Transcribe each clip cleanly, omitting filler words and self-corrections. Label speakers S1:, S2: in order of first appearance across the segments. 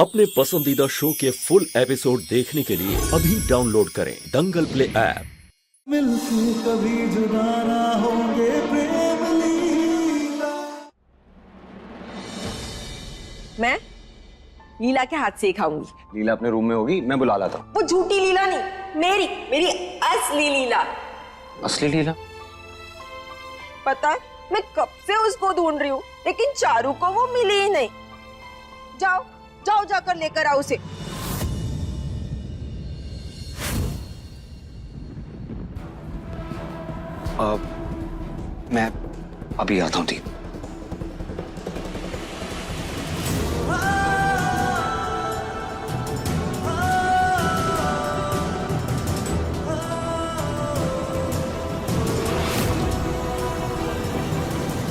S1: अपने पसंदीदा शो के फुल एपिसोड देखने के लिए अभी डाउनलोड करें दंगल प्ले ऐप।
S2: मिलके कभी जुदा ना होंगे प्रेम लीला।
S3: मैं लीला के हाथ से ही खाऊंगी।
S4: लीला अपने रूम में होगी, मैं बुला लाता हूँ।
S3: वो झूठी लीला नहीं, मेरी मेरी असली लीला।
S4: असली लीला?
S3: पता है मैं कब से उसको ढूंढ रही हूँ, लेकिन चारू को वो मिली ही नहीं। जाओ जाओ जाकर लेकर आओ उसे।
S4: मैं अभी आता हूँ। ठीक।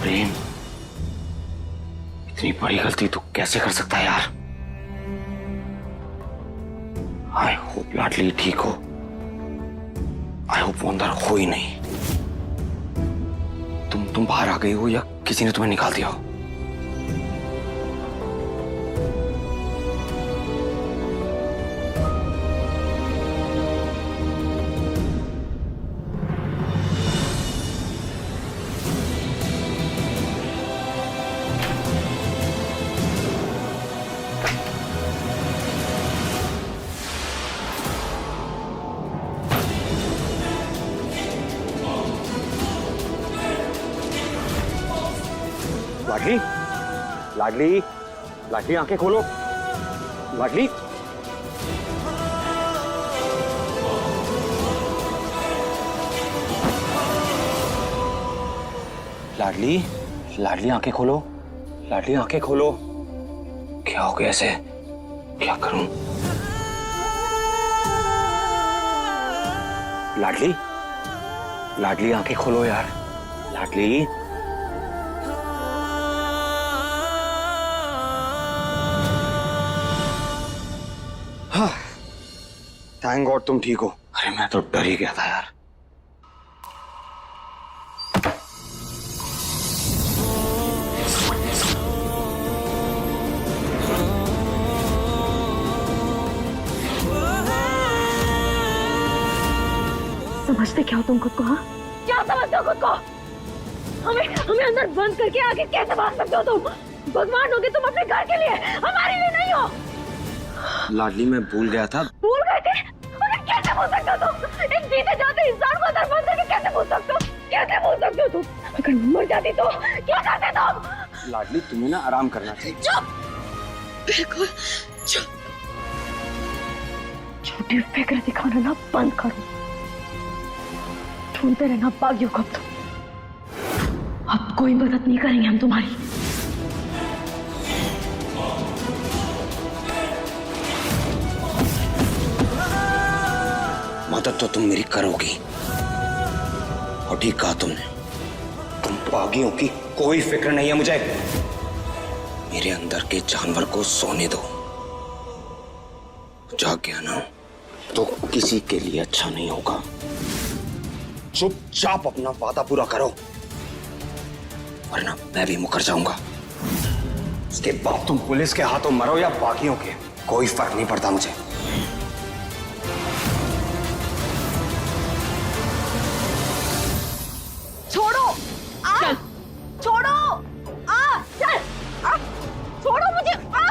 S4: प्रेम, इतनी बड़ी गलती तू कैसे कर सकता है यार? आई होप लाडली ठीक हो। आई होप वो अंदर हो ही नहीं। तुम बाहर आ गई हो या किसी ने तुम्हें निकाल दिया हो? लाडली, लाडली, लाडली आंखें खोलो। लाडली, लाडली, लाडली आंखें खोलो। लाडली आंखें खोलो। क्या हो गया ऐसे? क्या करूं? लाडली, लाडली आंखें खोलो यार। लाडली, थैंक गॉड तुम ठीक हो। अरे मैं तो डर ही गया था यार।
S5: समझते क्या हो तुम खुद को? हाँ, क्या समझते हो खुद को? हमें हमें अंदर बंद करके आगे कैसे भाग सकते हो तुम? भगवान होगे तुम अपने घर के लिए, हमारे लिए नहीं हो।
S4: लाडली मैं भूल गया था।
S5: भूल गए थे? अरे कैसे भूल सकते हो तुम? एक जीते जाते इंसान को अंदर बंद करके कैसे भूल सकते हो? कैसे भूल सकते हो तुम? अगर मर जाती तो क्या करते तुम?
S4: लाडली तुम्हें ना आराम करना चाहिए।
S5: चुप, बिल्कुल चुप। झूठी फिक्र दिखाना ना बंद करो। ढूंढते रहना बागियों को। अब कोई मदद नहीं करेंगे हम तुम्हारी।
S4: मदद तो तुम मेरी करोगी, और ठीक कहा तुमने। तुम बागियों की कोई फिक्र नहीं है मुझे। मेरे अंदर के जानवर को सोने दो। जाग गया ना तो किसी के लिए अच्छा नहीं होगा। चुपचाप अपना वादा पूरा करो, वरना मैं भी मुकर जाऊंगा। उसके बाद तुम पुलिस के हाथों मरो या बागियों के, कोई फर्क नहीं पड़ता मुझे।
S3: छोड़ो, आ, छोड़ो, आ, चल, आ, छोड़ो मुझे, आ।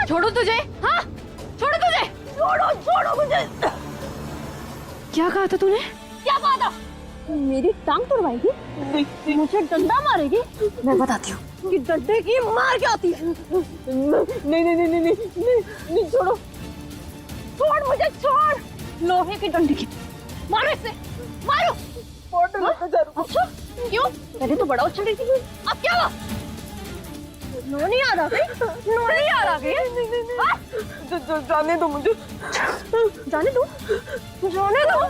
S5: छोड़ो तुझे? हाँ, छोड़ो तुझे?
S3: छोड़ो छोड़ो मुझे।
S5: क्या कहा था तूने? क्या कहा था? मेरी टांग तोड़वाएगी? मुझे डंडा मारेगी? मैं बताती हूँ कि डंडे की मार क्या होती है।
S3: नहीं नहीं नहीं नहीं नहीं नहीं, नहीं छोड़ो,
S5: छोड़ मुझे, छोड़। लोहे के डंडे की मारो इसे, मारो। अच्छा क्यों? पहले तो बड़ा उछल रही थी, अब क्या हुआ? नो नहीं आ रहा गई? नो नहीं आ रहा गई?
S3: जाने दो मुझे।
S5: जाने दो, जाने दो।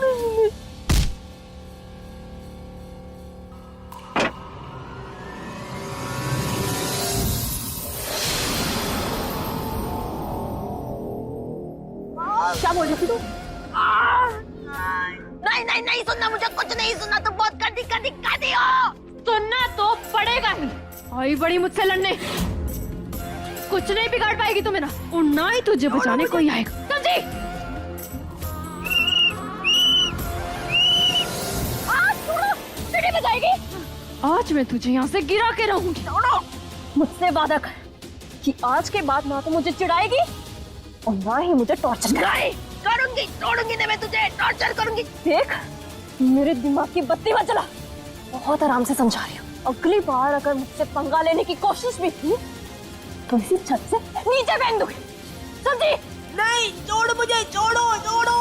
S5: क्या बोल रही थी तू? नहीं नहीं सुनना, मुझे कुछ नहीं सुनना, तुम बहुत गंदी गंदी गंदी हो। सुनना तो पड़ेगा ही। आई बड़ी मुझसे लड़ने, कुछ नहीं बिगाड़ पाएगी तू मेरा, और ना ही तुझे बचाने कोई आएगा, समझी? आज छोड़ो, सीढ़ी बजाएगी। आज मैं तुझे यहाँ से गिरा के रहूंगी। मुझसे वादा कर कि आज के बाद ना तो मुझे चिढ़ाएगी और ना ही मुझे टॉर्चर करूंगी। तोड़ूंगी ना मैं तुझे, टॉर्चर करूंगी। देख मेरे दिमाग की बत्ती मत जला, बहुत आराम से समझा रही हूँ। अगली बार अगर मुझसे पंगा लेने की कोशिश भी की तो इसी छत से नीचे फेंक दूंगी, समझी? नहीं, छोड़ मुझे, छोड़ो छोड़ो।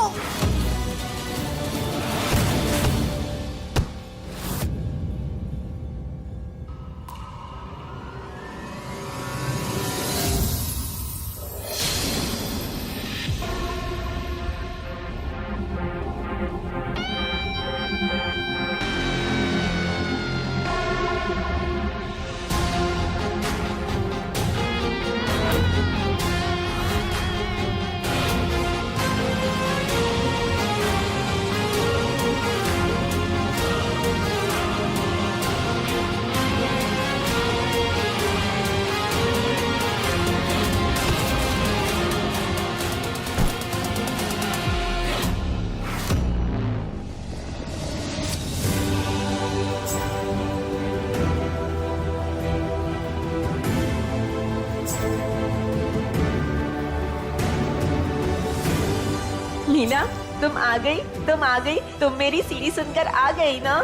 S3: लीला, तुम आ गई, तुम आ गई, तुम मेरी सीढ़ी सुनकर आ गई ना?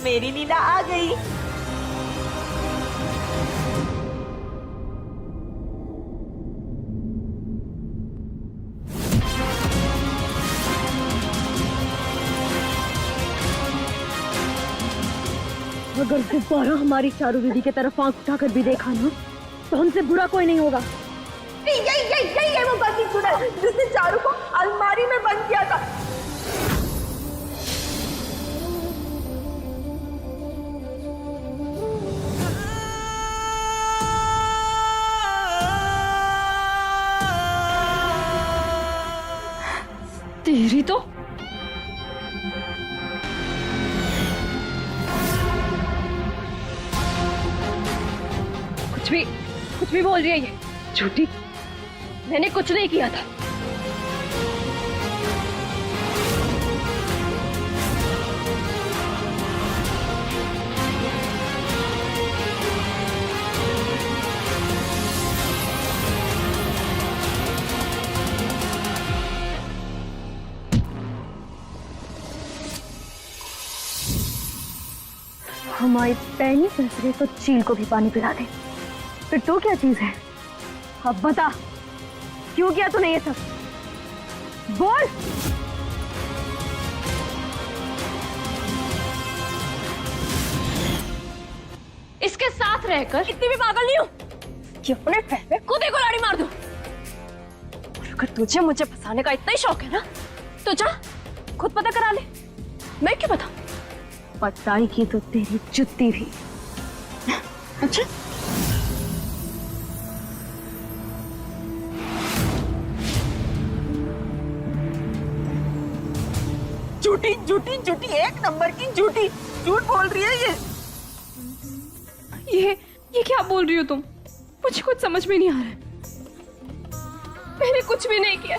S3: मेरी लीला आ गई।
S5: अगर दोबारा हमारी चारू दीदी की तरफ आंख उठाकर भी देखा ना तो हमसे बुरा कोई नहीं होगा।
S3: यही वो बंदी चुड़ैल जिसने चारू को अलमारी में बंद किया था।
S5: तेरी तो कुछ भी बोल रही है ये झूठी। मैंने कुछ नहीं किया था। हमारी पैनी ससुरे तो चील को भी पानी पिला दे, फिर तो क्या चीज है? अब बता, क्यों किया तूने ये सब? बोल। इसके साथ रहकर इतनी भी पागल नहीं हूं कि अपने पैर पे खुद ही कुल्हाड़ी मार दूं। और अगर तुझे मुझे फंसाने का इतना ही शौक है ना तो जा खुद पता करा ले। मैं क्यों बताऊं? पता की तो तेरी जुत्ती भी। अच्छा,
S3: झूठी झूठी झूठी, एक नंबर की झूठी, झूठ बोल रही है
S5: ये क्या बोल रही हो तुम? मुझे कुछ समझ में नहीं आ रहा है। मैंने कुछ भी नहीं किया।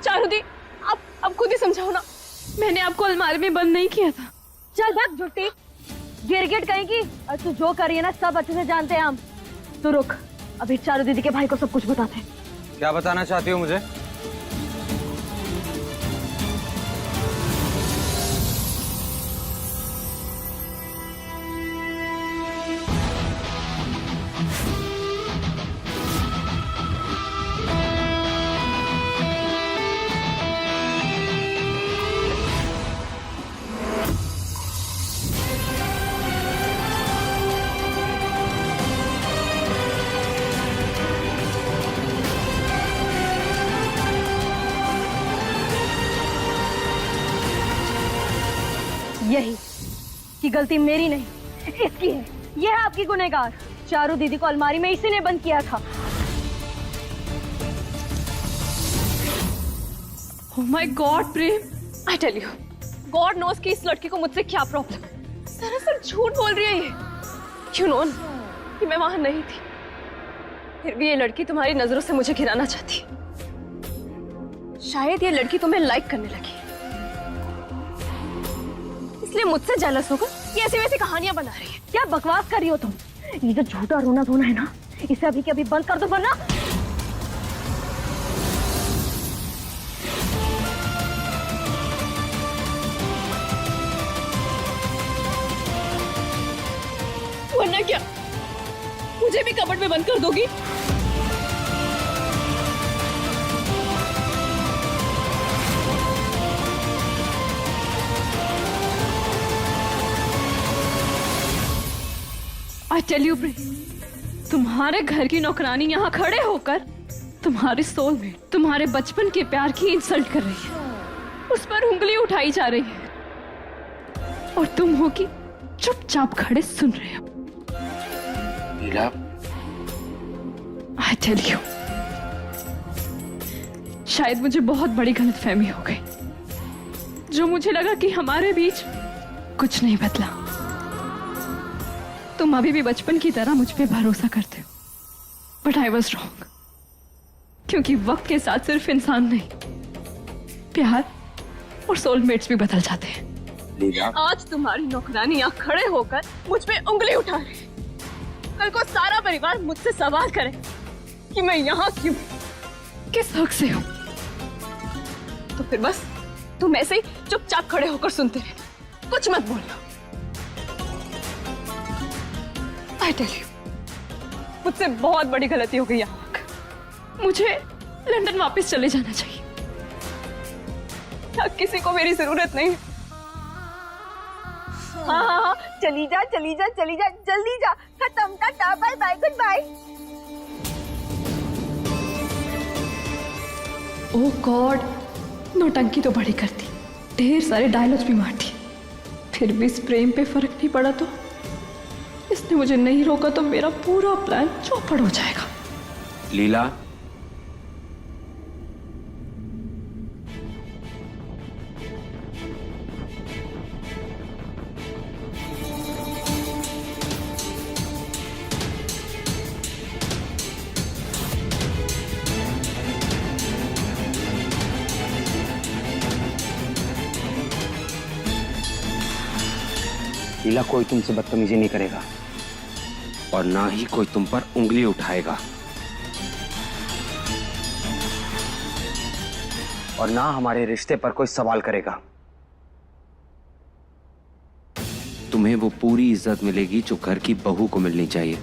S5: चारू दी, अब खुद ही समझाओ ना। मैंने आपको अलमारी में बंद नहीं किया था। चल भाग झूठी, गिरगिट कहेगी। और तू जो कर रही है ना सब अच्छे से जानते हैं हम। तो रुक, अभी चारू दीदी के भाई को सब कुछ बताते हैं।
S6: क्या बताना चाहती हो मुझे?
S5: यही कि गलती मेरी नहीं इसकी है। ये है आपकी गुनहगार। चारू दीदी को अलमारी में इसी ने बंद किया था। Oh my God, Prem, I tell you, God knows कि इस लड़की को मुझसे क्या प्रॉब्लम है। सरासर झूठ बोल रही है ये। क्यों नोन कि मैं वहां नहीं थी, फिर भी ये लड़की तुम्हारी नजरों से मुझे गिराना चाहती है। शायद ये लड़की तुम्हें लाइक करने लगी है, इसलिए मुझसे जेलस होकर ये ऐसी वैसी कहानियां बना रही है। क्या बकवास कर रही हो तुम? ये जो झूठा रोना धोना है ना, इसे अभी के अभी बंद कर दो, वरना क्या मुझे भी कबर्ड में बंद कर दोगी? I tell you, तुम्हारे घर की नौकरानी यहाँ खड़े होकर तुम्हारे सोल में, तुम्हारे बचपन के प्यार की इंसल्ट कर रही है, उस पर उंगली उठाई जा रही है, और तुम हो कि चुपचाप खड़े सुन रहे हो।
S4: लीला,
S5: I tell you, शायद मुझे बहुत बड़ी गलतफहमी हो गई, जो मुझे लगा कि हमारे बीच कुछ नहीं बदला। तुम अभी भी बचपन की तरह मुझ पे भरोसा करते हो, बट आई वॉज रॉन्ग, क्योंकि वक्त के साथ सिर्फ इंसान नहीं, प्यार और सोलमेट्स भी बदल जाते हैं।
S4: लीला,
S5: आज तुम्हारी नौकरानी यहाँ खड़े होकर मुझ पे उंगली उठा रही है, कल को सारा परिवार मुझसे सवाल करे कि मैं यहाँ क्यों, किस हक से हूँ, तो फिर बस तुम ऐसे ही चुपचाप खड़े होकर सुनते रहना, कुछ मत बोलना। I tell you, मुझसे बहुत बड़ी गलती हो गई यहाँ तक। मुझे लंदन वापस चले जाना चाहिए, अब किसी को मेरी जरूरत नहीं।
S3: हाँ हाँ हाँ, चली जा चली जा चली जा, जल्दी जा, खत्म, tata, bye bye, goodbye.
S5: Oh God, नौटंकी तो बड़ी करती, ढेर सारे डायलॉग्स भी मारती, फिर भी इस प्रेम पे फर्क नहीं पड़ा तो इसने मुझे नहीं रोका तो मेरा पूरा प्लान चौपट हो जाएगा।
S4: लीला, लीला, कोई तुमसे बदतमीजी नहीं करेगा और ना ही कोई तुम पर उंगली उठाएगा, और ना हमारे रिश्ते पर कोई सवाल करेगा। तुम्हें वो पूरी इज्जत मिलेगी जो घर की बहू को मिलनी चाहिए।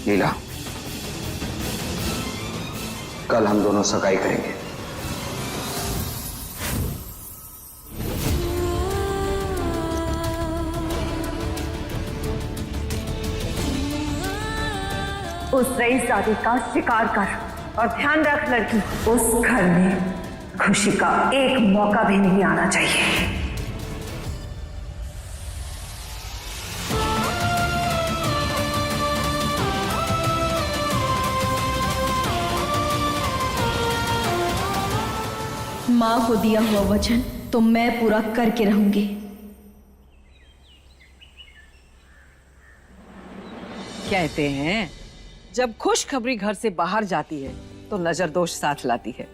S4: लीला, कल हम दोनों सगाई करेंगे।
S3: उस रईसजादे का शिकार कर, और ध्यान रख लड़की, उस घर में खुशी का एक मौका भी नहीं आना चाहिए।
S7: माँ को दिया हुआ वचन तो मैं पूरा करके रहूंगी।
S8: कहते हैं जब खुशखबरी घर से बाहर जाती है तो नजर दोष साथ लाती है,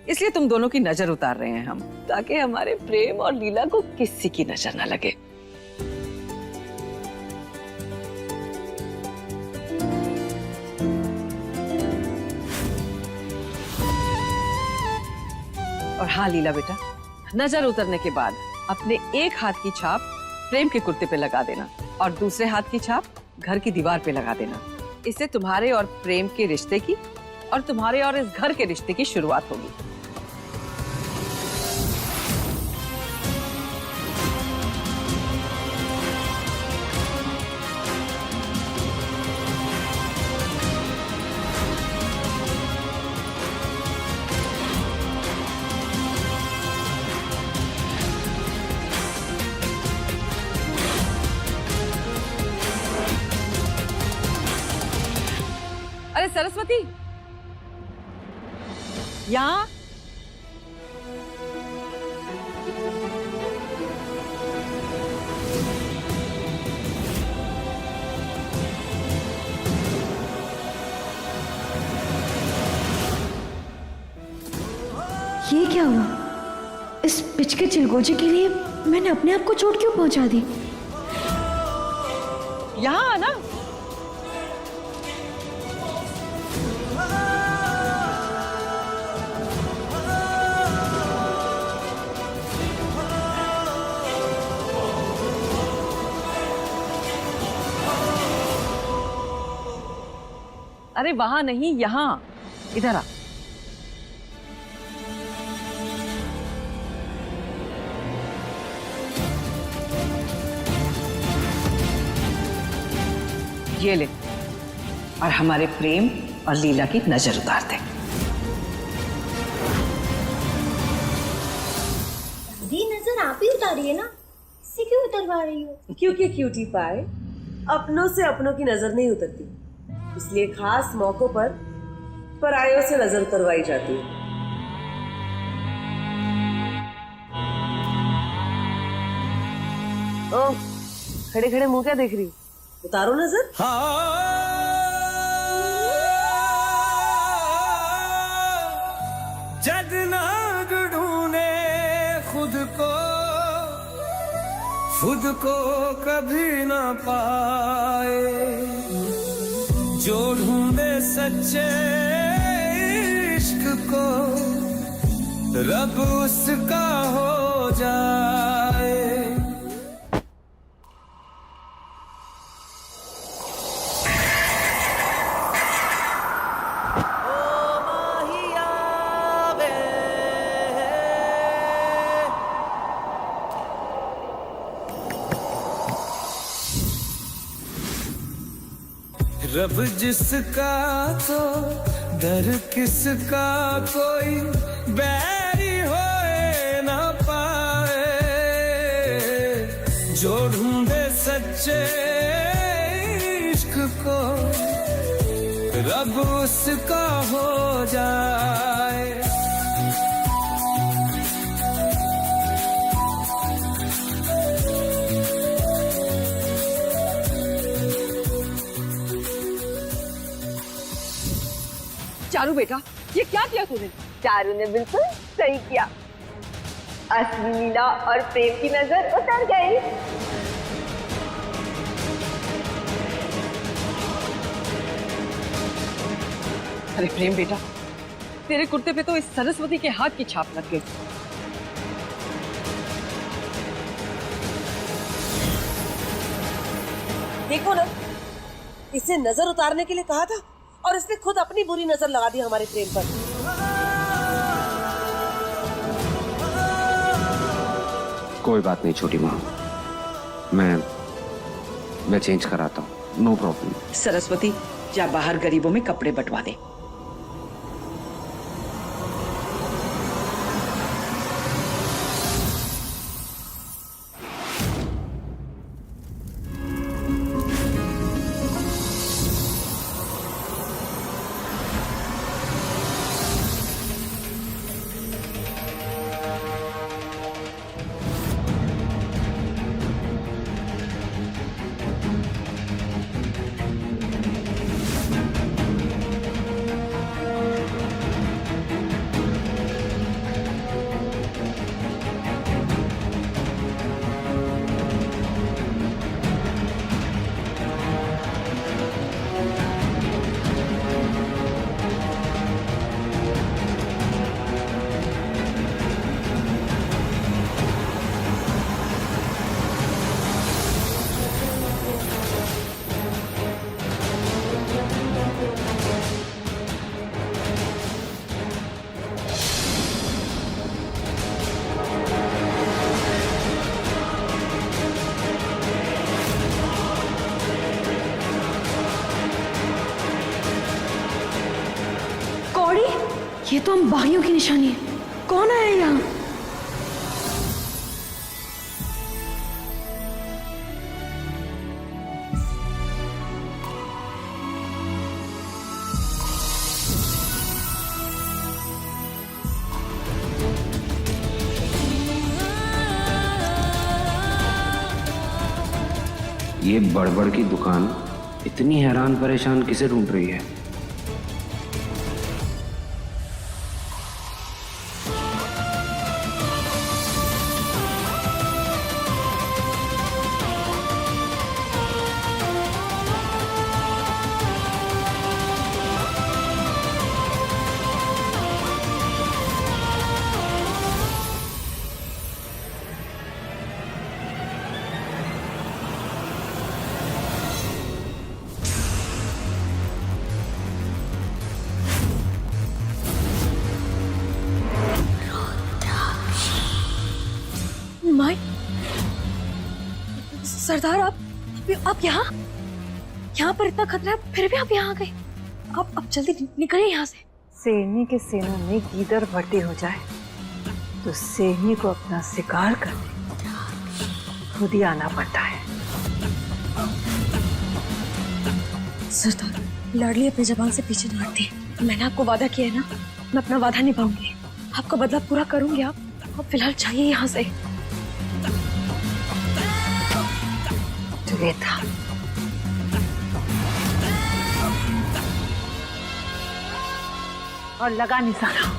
S8: इसलिए तुम दोनों की नजर उतार रहे हैं हम, ताकि हमारे प्रेम और लीला को किसी की नजर ना लगे। और हाँ लीला बेटा, नजर उतरने के बाद अपने एक हाथ की छाप प्रेम के कुर्ते पे लगा देना और दूसरे हाथ की छाप घर की दीवार पे लगा देना। इससे तुम्हारे और प्रेम के रिश्ते की और तुम्हारे और इस घर के रिश्ते की शुरुआत होगी। अरे सरस्वती, यहाँ
S7: ये क्या हुआ? इस पिच के चिलगोजे के लिए मैंने अपने आप को चोट क्यों पहुंचा दी?
S8: यहाँ आना। अरे वहां नहीं, यहाँ इधर आ। ये ले और हमारे प्रेम और लीला की नजर उतार दे।
S9: दी नजर आप ही उतारिए ना, इससे क्यों उतरवा रही हो?
S10: क्योंकि क्यूटी पाए अपनों से अपनों की नजर नहीं उतरती, इसलिए खास मौकों पर परायों से नजर उतरवाई जाती है। ओ, खड़े खड़े मुंह क्या देख रही हो? उतारो नजर।
S2: जद नाग ढूंढे खुद को कभी ना पाए, जो ढूंढे सच्चे इश्क को रब उसका हो जाए। रब जिसका तो दर किसका कोई बैरी होए ना पाए, जो ढूंढे सच्चे इश्क को रब उसका हो जाए।
S8: चारू बेटा, ये क्या किया तूने?
S3: चारू ने बिल्कुल सही किया, असली लीला और प्रेम की नजर उतर गई।
S8: अरे प्रेम बेटा, तेरे कुर्ते पे तो इस सरस्वती के हाथ की छाप लग गई।
S10: देखो ना, इसे नजर उतारने के लिए कहा था और इसने खुद अपनी बुरी नजर लगा दी हमारे प्रेम पर।
S4: कोई बात नहीं छोटी माँ, मैं चेंज कराता हूँ, नो प्रॉब्लम।
S8: सरस्वती, जा बाहर गरीबों में कपड़े बंटवा दे।
S7: ये तो हम बागियों की निशानी है। कौन आया यहाँ?
S4: ये बड़बड़ की दुकान इतनी हैरान परेशान किसे ढूंढ रही है?
S7: माय सरदार, आप यहाँ पर इतना खतरा है, फिर भी आप यहाँ आ गए। आप अब जल्दी निकलिए यहाँ से।
S8: शेरनी के सीनों में गीदड़ भर्ती हो जाए तो शेरनी को अपना शिकार करने खुद ही आना पड़ता है।
S7: सरदार, लाडली अपनी जबान से पीछे नहीं हटती। मैंने आपको वादा किया है ना, मैं अपना वादा निभाऊंगी। आपका बदला पूरा करूंगी। आप फिलहाल चाहिए यहाँ से।
S8: था और लगा निशाना।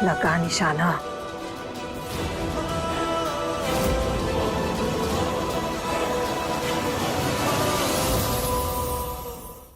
S8: लगा निशाना।